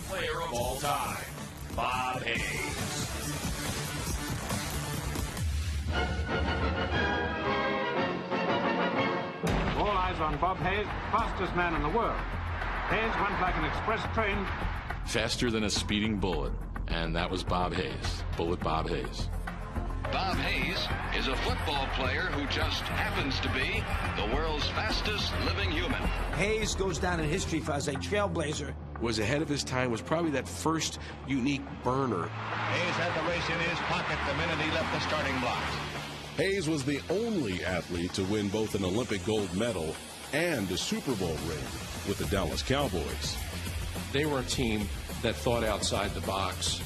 player of all time, Bob Hayes. All eyes on Bob Hayes, fastest man in the world. Hayes went like an express train. Faster than a speeding bullet, and that was Bob Hayes, Bullet Bob Hayes. Bob Hayes is a football player who just happens to be the world's fastest living human. Hayes goes down in history as a trailblazer. Was ahead of his time, was probably that first unique burner. Hayes had the race in his pocket the minute he left the starting blocks. Hayes was the only athlete to win both an Olympic gold medal and a Super Bowl ring with the Dallas Cowboys. They were a team that thought outside the box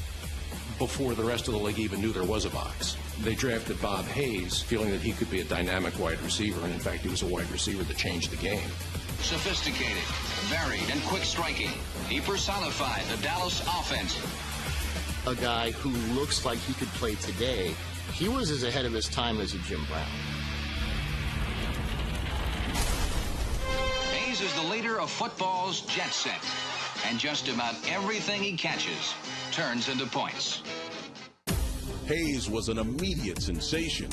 before the rest of the league even knew there was a box. They drafted Bob Hayes, feeling that he could be a dynamic wide receiver, and in fact, he was a wide receiver that changed the game. Sophisticated, varied, and quick striking, he personified the Dallas offense. A guy who looks like he could play today. He was as ahead of his time as a Jim Brown. Hayes is the leader of football's jet set, and just about everything he catches turns into points. Hayes was an immediate sensation.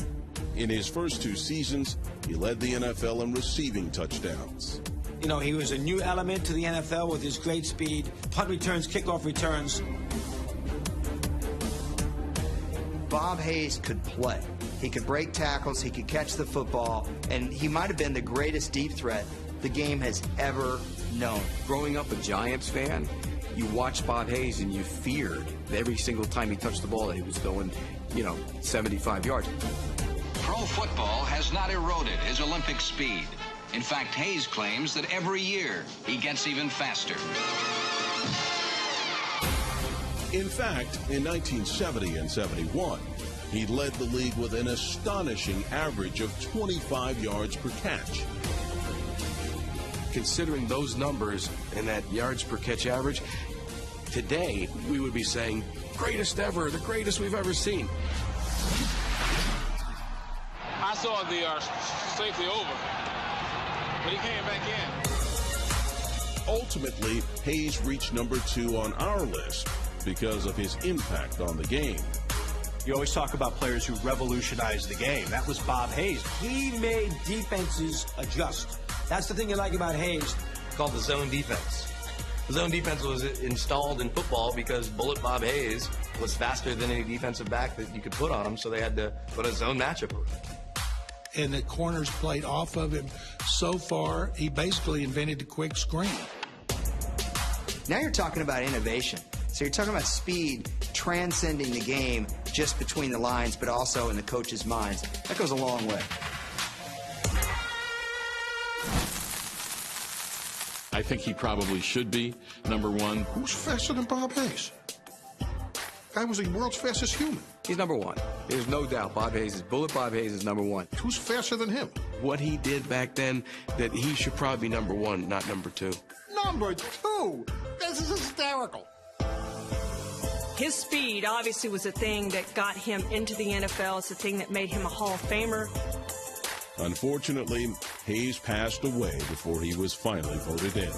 In his first 2 seasons, he led the NFL in receiving touchdowns. You know, he was a new element to the NFL with his great speed, punt returns, kickoff returns. Bob Hayes could play. He could break tackles, he could catch the football, and he might have been the greatest deep threat the game has ever known. Growing up a Giants fan, you watched Bob Hayes and you feared every single time he touched the ball that he was going, 75 yards. Pro football has not eroded his Olympic speed. In fact, Hayes claims that every year he gets even faster. In fact, in 1970 and 71, he led the league with an astonishing average of 25 yards per catch. Considering those numbers and that yards per catch average, today we would be saying, greatest ever, the greatest we've ever seen. I saw the safety over, but he came back in. Ultimately, Hayes reached number 2 on our list because of his impact on the game. You always talk about players who revolutionized the game. That was Bob Hayes. He made defenses adjust. That's the thing you like about Hayes. Called the zone defense. The zone defense was installed in football because Bullet Bob Hayes was faster than any defensive back that you could put on him, so they had to put a zone matchup around. And the corners played off of him so far, he basically invented the quick screen. Now you're talking about innovation. So you're talking about speed transcending the game just between the lines, but also in the coach's minds. That goes a long way. I think he probably should be number 1. Who's faster than Bob Hayes? Guy was the world's fastest human. He's number 1. There's no doubt Bullet Bob Hayes is number 1. Who's faster than him? What he did back then, that he should probably be number 1, not number 2. Number 2? This is hysterical. His speed obviously was the thing that got him into the NFL. It's the thing that made him a Hall of Famer. Unfortunately, Hayes passed away before he was finally voted in.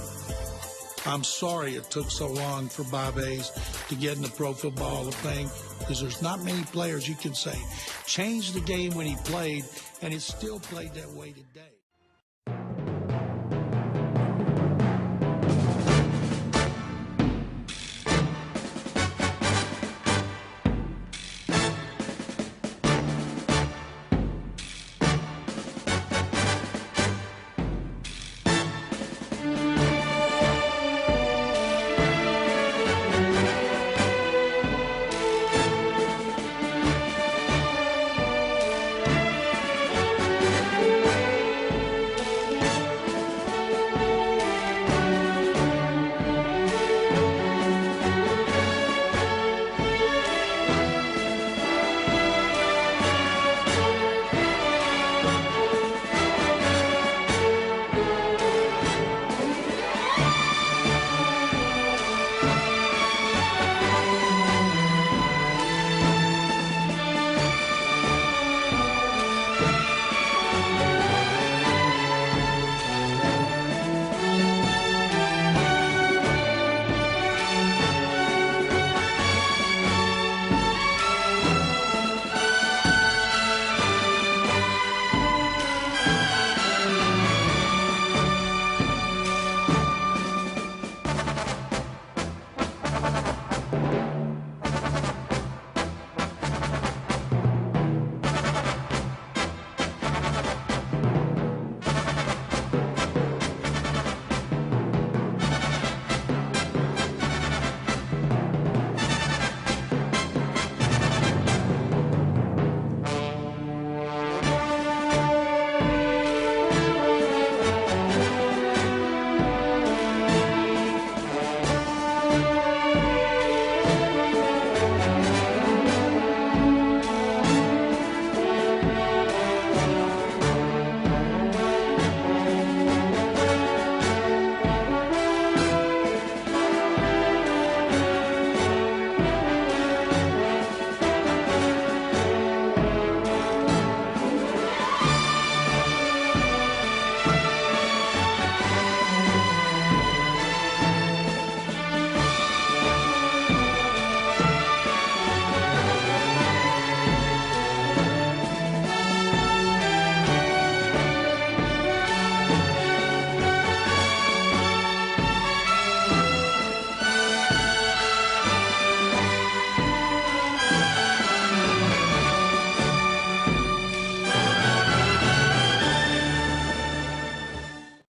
I'm sorry it took so long for Bob Hayes to get in the Pro Football Hall of Fame, because there's not many players you can say changed the game when he played, and it's still played that way today.